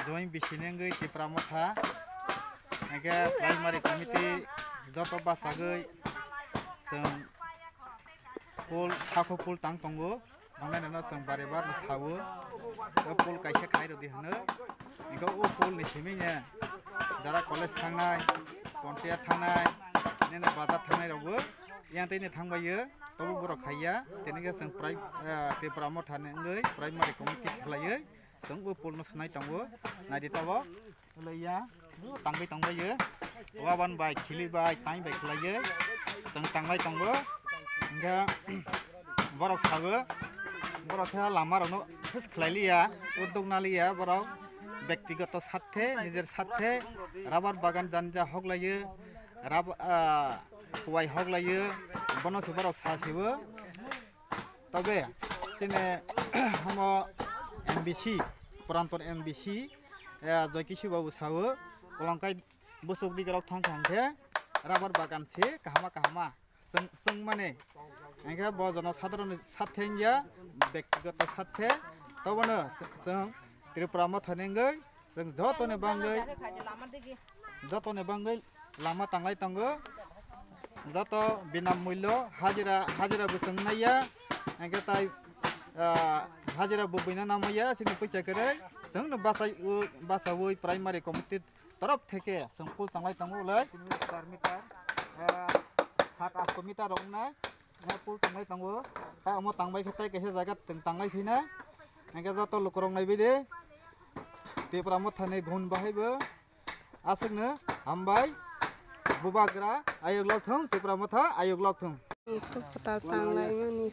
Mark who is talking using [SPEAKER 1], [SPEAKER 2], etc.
[SPEAKER 1] join bisinengui tipramotha age primary committee joto basagui seng pol sako pol tang tongo angna nana seng bare bar na sawo pol kaisa khairo di hano iko o pol ni siminya jara college thangnai pontiya thangnai nene bazar thangnai rogo yang tene thangbayo tobu borok khaiya tenege seng tipramotha nengui primary committee khlayo seng o pol no sanai tongo nadi tabo leya tangbai tangbayo waban bai khili bai tai bai khlayo seng tanglai tongo nga borok sago borok kha lama rono phis khlailiya uddog naliya borok ব্যক্তিগত স্বার্থে নিজের স্বার্থে rubber বাগান জানজা হগলাইयो হওয়াই হগলাইयो বনসে বরক সাসিবো তবে যেনে হাম MBC প্রান্তর এমবিসি জয়কিশু বাবু সাও কলঙ্কাই বসক দিগরাव थांखांखे রাবার বাগান সে কাহামা जों माने एंगे ब जनसाधारण साथेंगिया व्यक्तिगत साथे तबनो जों त्रिपुरामोथा नेंगै जों जतने बांगै लामा तांलाय तंगो जत बिना मूल्य हाजिरा बुसंनाया एंगे ताई हाजिरा बुबैना नामैया सिनि पैसा करे जों बासावै प्राइमारि कमिटि तरफ थेके जों पुल तांलाय तंगोलाय 4 मिटार 7-8 मिटार रंना पुल तांलाय तंगो ता अमो तांबाय खेताय केसे जायगा तांलाय फैना एंगे जत लुकरं नायबैदे त्रिपुरामोथानि गुन बाहायबो आसोगनो हामबाय बुबाग्रा आयोग लावथों त्रिपुरामोथा आयोग लावथों
[SPEAKER 2] तांलाय मानि